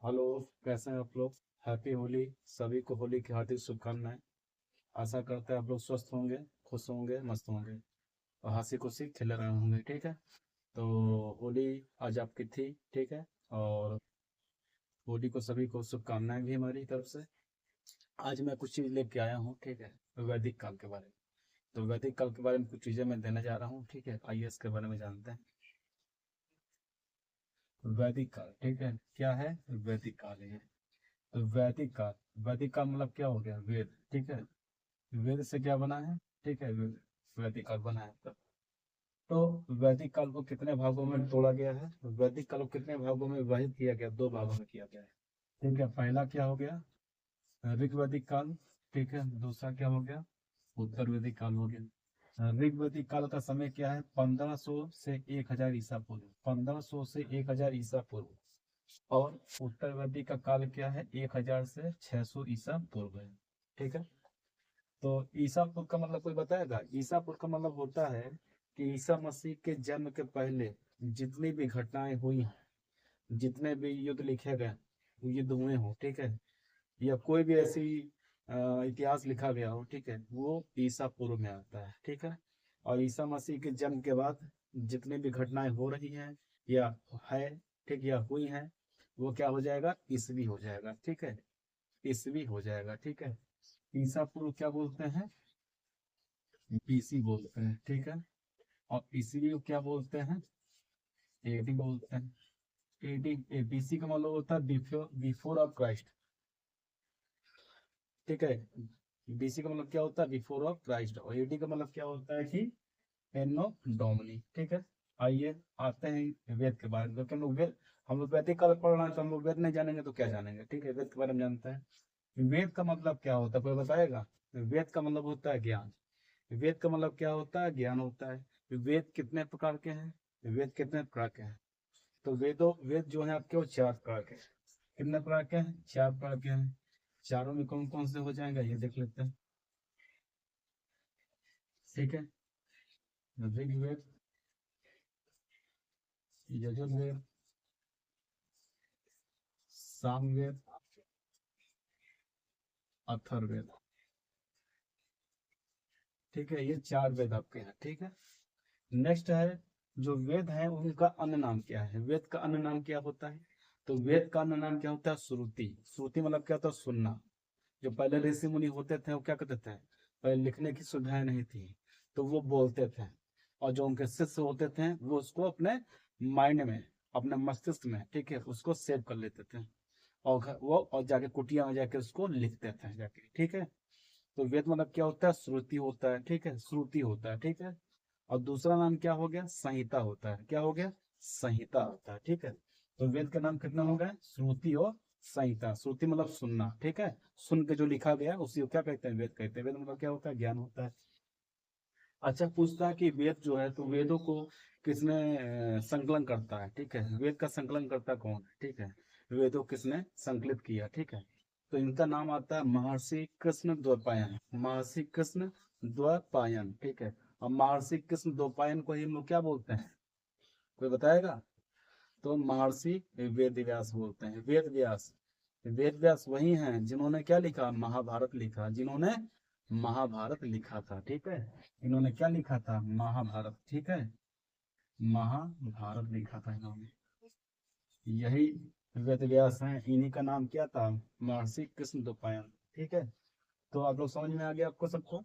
Hello. कैसे हैं आप लोग? हैप्पी होली। सभी को होली की हार्दिक शुभकामनाएं। आशा करते हैं आप लोग स्वस्थ होंगे, खुश होंगे, मस्त होंगे और हंसी खुशी खेल रहे होंगे। ठीक है। तो होली आज आपकी थी। ठीक है। और होली को सभी को शुभकामनाएं भी हमारी तरफ से। आज मैं कुछ चीज़ लेके आया हूँ। ठीक है। वैदिक काल के बारे में। तो वैदिक काल के बारे में कुछ चीज़ें मैं देने जा रहा हूँ। ठीक है। आइए इसके बारे में जानते हैं। वैदिक काल। ठीक है। क्या है? वैदिक काल है। तो वैदिक काल। वैदिक काल मतलब क्या हो गया? वेद। ठीक है। वेद से क्या बना है? ठीक है। वैदिक काल बना है तो वैदिक काल को कितने भागों में तोड़ा गया है? वैदिक काल को कितने भागों में विभाजित किया गया? दो भागों में किया गया है। ठीक है। पहला क्या हो गया? ऋग वैदिक काल। ठीक है। दूसरा क्या हो गया? उत्तर वैदिक काल हो गया। ऋग वैदिक काल का समय क्या है? 1500 से 1000 ईसा पूर्व। 1500 से 1000 ईसा पूर्व। और उत्तर वैदिक का काल क्या है? 1000 से 600 ईसा पूर्व है। ठीक है। तो ईसापुर का मतलब कोई बताएगा? ईसापुर का मतलब होता है कि ईसा मसीह के जन्म के पहले जितनी भी घटनाएं हुई हैं, जितने भी युद्ध लिखे गए, युद्ध हुए हो, ठीक है, या कोई भी ऐसी इतिहास लिखा गया हो, ठीक है, वो ईसा पूर्व में आता है। ठीक है। और ईसा मसीह के जन्म के बाद जितनी भी घटनाएं हो रही हैं या है, ठीक, या हुई हैं, वो क्या हो जाएगा? ईसवी हो जाएगा। ठीक है। ईसवी हो जाएगा। ठीक है। ईसा पूर्व क्या बोलते हैं? बीसी बोलते हैं। ठीक है। और ईसवी को क्या बोलते हैं? एडी बोलते हैं। एडी बीसी का मतलब होता है बिफोर बिफोर ऑफ क्राइस्ट। ठीक है। बीसी का मतलब क्या होता है? Before of Christ. और एडी का मतलब क्या होता है कि एनो डोमिनी। ठीक है। आइए आते हैं वेद के बारे में, क्योंकि हम लोग वैदिक काल पढ़ रहे हैं, तो हम लोग वेद नहीं जानेंगे तो क्या जानेंगे? ठीक है। वेद के बारे में जानते हैं। वेद का मतलब क्या होता है? कोई बताएगा? वेद का मतलब होता है ज्ञान। वेद का मतलब क्या होता है? ज्ञान होता है। वेद कितने प्रकार के हैं? वेद कितने प्रकार के हैं? तो वेद जो है आपके वो चार प्रकार के हैं। कितने प्रकार के हैं? चार प्रकार के हैं। चारों में कौन कौन से हो जाएंगे ये देख लेते हैं। ठीक है। ऋग्वेद, यजुर्वेद, सामवेद, अथर्ववेद। ठीक है। ये चार वेद आपके हैं। ठीक है। नेक्स्ट है, जो वेद है उनका अन्य नाम क्या है? वेद का अन्य नाम क्या होता है? तो वेद का अन्य नाम क्या होता है? श्रुति। श्रुति मतलब क्या होता है? सुनना। जो पहले ऋषि मुनि होते थे वो क्या करते थे? पहले लिखने की सुविधाएं नहीं थी, तो वो बोलते थे। और जो उनके शिष्य होते थे वो उसको अपने माइंड में, अपने मस्तिष्क में, ठीक है, उसको सेव कर लेते थे। और वो और जाके कुटिया में जाके उसको लिखते थे जाके। ठीक है। तो वेद मतलब क्या होता है? श्रुति होता है। ठीक है। श्रुति होता है। ठीक है। और दूसरा नाम क्या हो गया? संहिता होता है। क्या हो गया? संहिता होता है। ठीक है। तो वेद का नाम कितना हो गया? श्रुति और संहिता। श्रुति मतलब सुनना। ठीक है। सुन के जो लिखा गया है उसी को क्या कहते हैं? वेद कहते हैं। वेद मतलब क्या होता है? ज्ञान होता है। अच्छा, पूछता है कि वेद जो है, तो वेदों को किसने संकलन करता है? ठीक है। वेद का संकलन करता कौन है? ठीक है। वेदों किसने संकलित किया? ठीक है। तो इनका नाम आता है महर्षि कृष्ण द्वैपायन। महर्षि कृष्ण द्वैपायन। ठीक है। और महर्षि कृष्ण द्वैपायन को ही हम लोग क्या बोलते हैं? कोई बताएगा? तो महर्षि वेद व्यास बोलते हैं। वेद व्यास। वेद व्यास वही हैं जिन्होंने क्या लिखा? महाभारत लिखा। जिन्होंने महाभारत लिखा था। ठीक है। इन्होंने क्या लिखा था? महाभारत। ठीक है। महाभारत लिखा था इन्होंने। यही वेद व्यास हैं। इन्हीं का नाम क्या था? महर्षि कृष्ण द्वैपायन। ठीक है। तो आप लोग समझ में आ गया आपको सबको?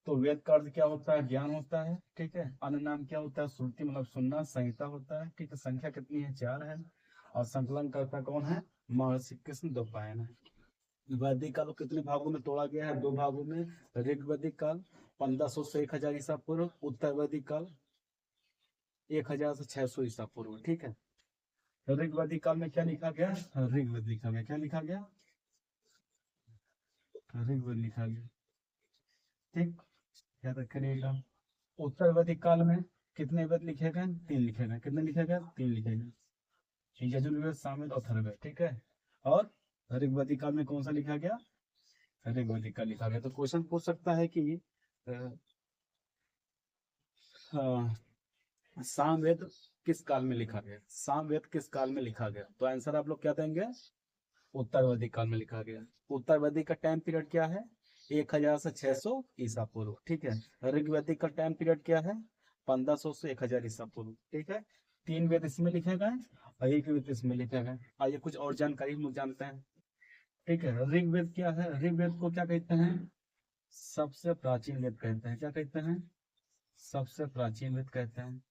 तो वेद का अर्थ क्या होता है? ज्ञान होता है। ठीक है। अन्य नाम क्या होता है? श्रुति मतलब सुनना। संहिता होता है। ठीक है। संख्या कितनी है? चार है। और संकलन करता कौन है? महर्षि कृष्ण द्वैपायन है। वैदिक काल को कितने भागों में तोड़ा गया है? दो भागों में। ऋग वैदिक काल 1500 से 1000 ईसा पूर्व। उत्तर वैदिक काल 1000 से 600 ईसा पूर्व। ठीक है। ऋग वैदिक काल में क्या लिखा गया? ऋग वैदिक काल में क्या लिखा गया? ऋग्वेद लिखा गया। ठीक। याद रखिएगा। उत्तर वैदिक काल में कितने वेद लिखे गए? तीन लिखे गए। कितने लिखे गए? तीन लिखे गए। यजुर्वेद, सामवेद और अथर्ववेद। ठीक है। और ऋग्वेदिक काल में कौन सा लिखा गया? ऋग्वेदिक का लिखा गया। तो क्वेश्चन पूछ सकता है कि अ, सामवेद किस काल में लिखा गया? सामवेद किस काल में लिखा गया? तो आंसर आप लोग क्या देंगे? उत्तर वैदिक काल में लिखा गया। उत्तर वैदिक का टाइम पीरियड क्या है? 1000 से 600 ईसा पूर्व, ठीक है। ऋग वैदिक का टाइम पीरियड क्या है? 1500 से 1000 ईसा पूर्व, ठीक है। 3 वेद इसमें लिखे गए और 1 वेद इसमें लिखे गए। आइए कुछ और जानकारी हम लोग जानते हैं, ठीक है। ऋग्वेद क्या है? ऋग्वेद को क्या कहते हैं? सबसे प्राचीन वेद कहते हैं। क्या कहते हैं? सबसे प्राचीन वेद कहते हैं।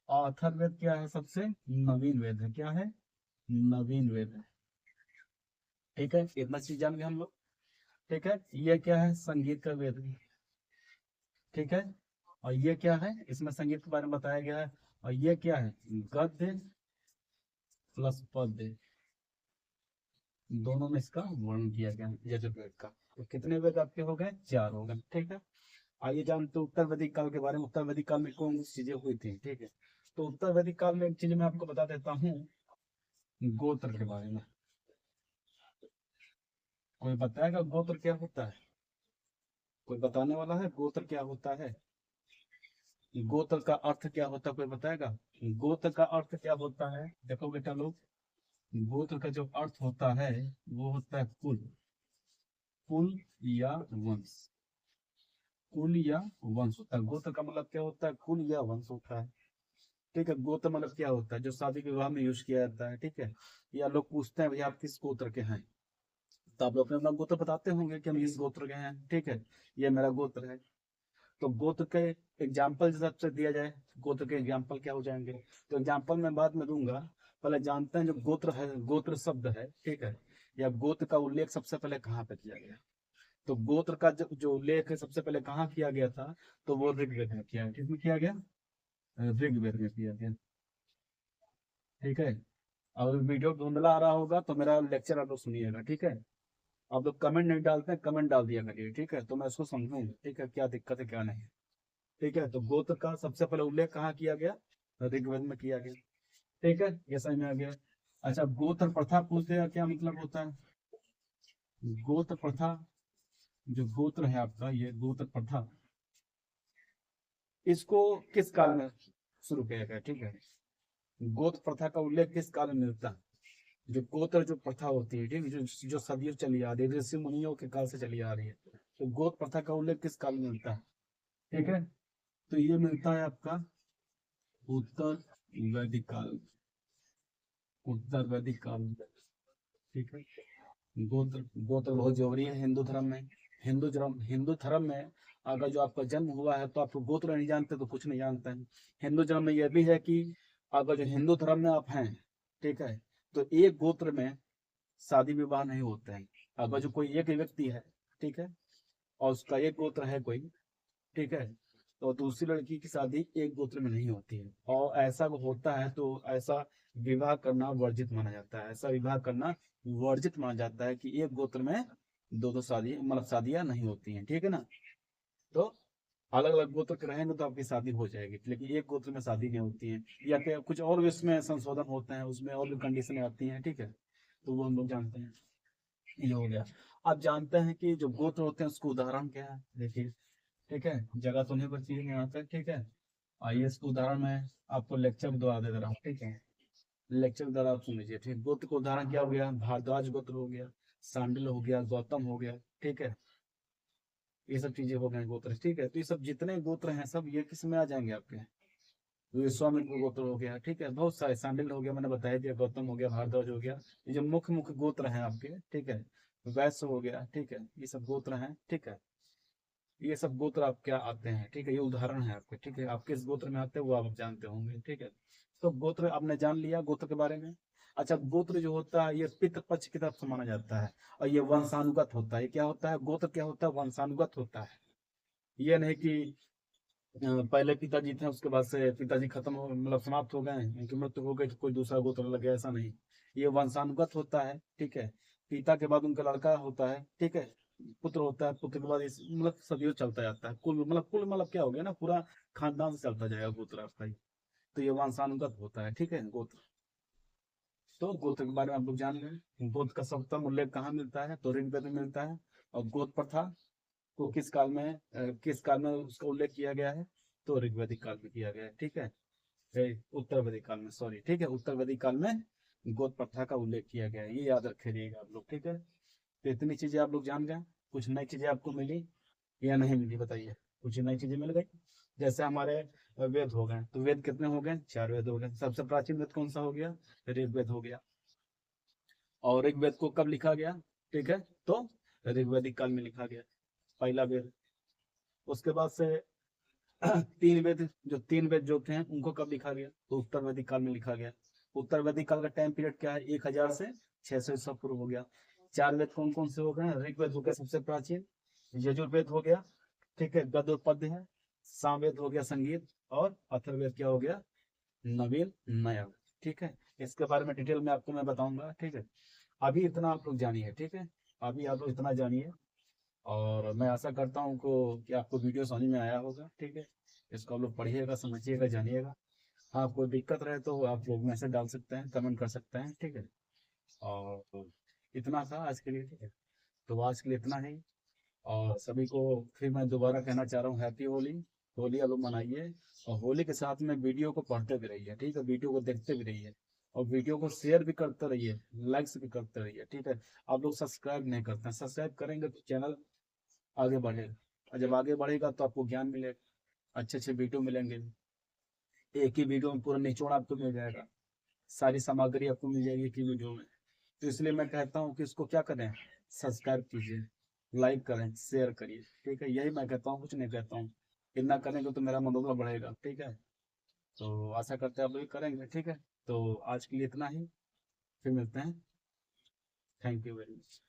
और अथर्ववेद क्या है? सबसे नवीन वेद है। क्या है? नवीन वेद है, ठीक है। इतना चीज जान गए हम लोग, ठीक है। ये क्या है? संगीत का वेद है, ठीक है। और ये क्या है? इसमें संगीत के बारे में बताया गया है। और ये क्या है? गद्य प्लस पद्य, दोनों में इसका वर्णन किया गया है यजुर्वेद का। तो कितने वेद आपके हो गए? 4 हो गए, ठीक है। आइए जानते हैं उत्तर वैदिक काल के बारे में। उत्तर वैदिक काल में कौन सी चीजें हुई थी, ठीक है। तो उत्तर वैदिक काल में एक चीज मैं आपको बता देता हूँ, गोत्र के बारे में। कोई बताएगा गोत्र क्या होता है? कोई बताने वाला है गोत्र क्या होता है? गोत्र का अर्थ क्या होता है? कोई बताएगा? गोत्र का अर्थ क्या होता है? देखो बेटा लोग, गोत्र का जो अर्थ होता है वो होता है कुल, कुल या वंश। कुल या वंश होता है। गोत्र का मतलब क्या होता है? कुल या वंश होता है, ठीक है। गोत्र मतलब क्या होता है? जो शादी विवाह में यूज किया जाता है, ठीक है। या लोग पूछते हैं भैया आप किस गोत्र के हैं, तो आप लोग अपना गोत्र बताते होंगे कि हम इस गोत्र के हैं, ठीक है, ये मेरा गोत्र है। तो गोत्र के एग्जाम्पल जैसे आपसे दिया जाए, गोत्र के एग्जाम्पल क्या हो जाएंगे? तो एग्जाम्पल मैं बाद में दूंगा। पहले जानते हैं जो गोत्र है, गोत्र शब्द है, ठीक है, या गोत्र का उल्लेख सबसे पहले कहाँ पे किया गया? तो गोत्र का जो उल्लेख है सबसे पहले कहाँ किया गया था? तो वो ऋग्वेद में किया गया। किसमें किया गया? ऋग्वेद में किया गया, ठीक है। अगर वीडियो धुंधला आ रहा होगा तो मेरा लेक्चर आप लोग सुनिएगा, ठीक है। आप लोग कमेंट नहीं डालते हैं, कमेंट डाल दिया करिए, ठीक है, तो मैं उसको समझूंगा, ठीक है, क्या दिक्कत है क्या नहीं, ठीक है। तो गोत्र का सबसे पहले उल्लेख कहाँ किया गया? ऋग्वेद में किया गया, ठीक है, ये समझ में आ गया। अच्छा, गोत्र प्रथा पूछते हैं क्या मतलब होता है? गोत्र प्रथा, जो गोत्र है आपका, ये गोत्र प्रथा, इसको किस काल में शुरू किया गया, ठीक है। गोत्र प्रथा का उल्लेख किस काल में मिलता है? जो गोत्र जो प्रथा होती है, ठीक है, जो सदियों चली आ रही है, ऋषि मुनियों के काल से चली आ रही है, तो गोत्र प्रथा का उल्लेख किस काल में मिलता है, ठीक है। तो ये मिलता है आपका उत्तर वैदिक काल, उत्तर वैदिक काल, ठीक है। गोत्र, गोत्र बहुत जरूरी है हिंदू धर्म में। हिंदू धर्म में अगर जो आपका जन्म हुआ है तो आप गोत्र नहीं जानते तो कुछ नहीं जानते हैं। हिंदू धर्म में यह भी है कि अगर जो हिंदू धर्म में आप हैं, ठीक है, तो एक गोत्र में शादी विवाह नहीं होते हैं। अगर जो कोई एक व्यक्ति है, ठीक है, और उसका एक गोत्र है कोई, ठीक है, तो दूसरी लड़की की शादी एक गोत्र में नहीं होती है। और ऐसा होता है तो ऐसा विवाह करना वर्जित माना जाता है। ऐसा विवाह करना वर्जित माना जाता है कि एक गोत्र में दो दो शादी मतलब शादियां नहीं होती हैं, ठीक है ना। तो अलग अलग गोत्र के रहेंगे तो आपकी शादी हो जाएगी, लेकिन एक गोत्र में शादी नहीं होती है। या फिर कुछ और भी इसमें संशोधन होते हैं, उसमें और भी कंडीशन आती हैं, ठीक है, तो वो हम लोग जानते हैं। ये हो गया। आप जानते हैं कि जो गोत्र होते हैं उसको उदाहरण क्या है? देखिए, ठीक है, जगह तो नहीं पर चीज में आता है, ठीक है। आइए इसको उदाहरण में आपको लेक्चर द्वारा दे रहा हूँ, ठीक है। लेक्चर द्वारा आप सुन लीजिए, ठीक। गोत्र का उदाहरण क्या हो गया? भारद्वाज गोत्र हो गया, सांडिल हो गया, गौतम हो गया, ठीक है। ये सब चीजें हो गए गोत्र, ठीक है। तो ये सब जितने गोत्र हैं सब ये किस में आ जाएंगे आपके? तो विश्वामित्र गोत्र हो गया, ठीक है, बहुत सारे, सांडिल हो गया मैंने बता दिया, गौतम हो गया, भारद्वाज हो गया। ये जो मुख्य मुख्य गोत्र हैं आपके, ठीक है, वैश्य हो गया, ठीक है, ये सब गोत्र हैं, ठीक है। ये सब गोत्र आप क्या आते हैं, ठीक है, ये उदाहरण है आपके, ठीक है। आप किस गोत्र में आते हैं वो आप जानते होंगे, ठीक है। तो गोत्र आपने जान लिया गोत्र के बारे में। अच्छा, गोत्र जो होता है ये पितृ पक्ष की तरफ से माना जाता है और ये वंशानुगत होता है। क्या होता है? गोत्र क्या होता है? वंशानुगत होता है। ये नहीं कि पहले पिताजी थे उसके बाद से पिताजी खत्म हो मतलब समाप्त हो गए, उनकी मृत्यु हो गई तो कोई दूसरा गोत्र लग गया, ऐसा नहीं। ये वंशानुगत होता है, ठीक है। पिता के बाद उनका लड़का होता है, ठीक है, पुत्र होता है, पुत्र के बाद इस मतलब सदियों चलता जाता है। कुल मतलब क्या हो गया ना, पूरा खानदान से चलता जाएगा गोत्र आपका ही। तो ये वंशानुगत होता है, ठीक है, गोत्र। तो गोत्र के बारे में आप लोग जान गए। गोत्र का सर्वोत्तम उल्लेख कहाँ मिलता है? तो ऋग्वेद में मिलता है। और गोत्र प्रथा को किस काल में उसका उल्लेख किया गया है? तो ऋग्वैदिक काल में किया गया है, ठीक है। उत्तर वैदिक काल में, सॉरी, ठीक है, उत्तर वैदिक काल में गोद प्रथा का उल्लेख किया गया है, ये याद रखिएगा आप लोग, ठीक है। तो इतनी चीजें आप लोग जान गए। कुछ नई चीजें आपको मिली या नहीं मिली बताइए। कुछ नई चीजें मिल गई। जैसे हमारे वेद हो गए, तो वेद कितने हो गए? 4 वेद हो गए। सबसे प्राचीन वेद कौन सा हो गया? ऋग्वेद हो गया। और ऋग्वेद को कब लिखा गया? ठीक है, तो ऋग्वेदिक काल में लिखा गया, पहला वेद। उसके बाद से 3 वेद, जो 3 वेद जो थे उनको कब लिखा गया? तो उत्तर वैदिक काल में लिखा गया। उत्तर वैदिक काल का टाइम पीरियड क्या है? 1000 से 600 ईसा पूर्व हो गया। 4 वेद कौन कौन से हो गए? ऋग्वेद हो गया सबसे प्राचीन, यजुर्वेद हो गया, ठीक है, गद्य पद्य है, सामवेद हो गया संगीत, और अथर्ववेद क्या हो गया? नवीन नया। ठीक है, इसके बारे में डिटेल में आपको मैं बताऊंगा, ठीक है। अभी इतना आप लोग जानिए, ठीक है। अभी आप लोग इतना जानिए, और मैं आशा करता हूँ कि आपको वीडियो समझ में आया होगा, ठीक है। इसको आप लोग पढ़िएगा, समझिएगा, जानिएगा। हाँ, कोई दिक्कत रहे तो आप लोग मैसेज डाल सकते हैं, कमेंट कर सकते हैं, ठीक है। और इतना था आज के लिए, ठीक है। तो आज के लिए इतना ही। और सभी को फिर मैं दोबारा कहना चाह रहा हूँ, हैप्पी होली। होली आप लोग मनाइए, और होली के साथ में वीडियो को पढ़ते भी रहिए, ठीक है, वीडियो को देखते भी रहिए, और वीडियो को शेयर भी करते रहिए, लाइक्स भी करते रहिए, ठीक है। आप लोग सब्सक्राइब नहीं करते हैं, सब्सक्राइब करेंगे तो चैनल आगे बढ़ेगा, और जब आगे बढ़ेगा तो आपको ज्ञान मिलेगा, अच्छे अच्छे वीडियो मिलेंगे। एक ही वीडियो में पूरा निचोड़ आपको मिल जाएगा, सारी सामग्री आपको मिल जाएगी एक ही वीडियो में। तो इसलिए मैं कहता हूँ कि इसको क्या करें, सब्सक्राइब कीजिए, लाइक करें, शेयर करिए, ठीक है। यही मैं कहता हूँ, कुछ नहीं कहता हूँ। इतना करेंगे तो मेरा मनोबल बढ़ेगा, ठीक है। तो आशा करते हैं आप लोग करेंगे, ठीक है। तो आज के लिए इतना ही, फिर मिलते हैं। Thank you very much.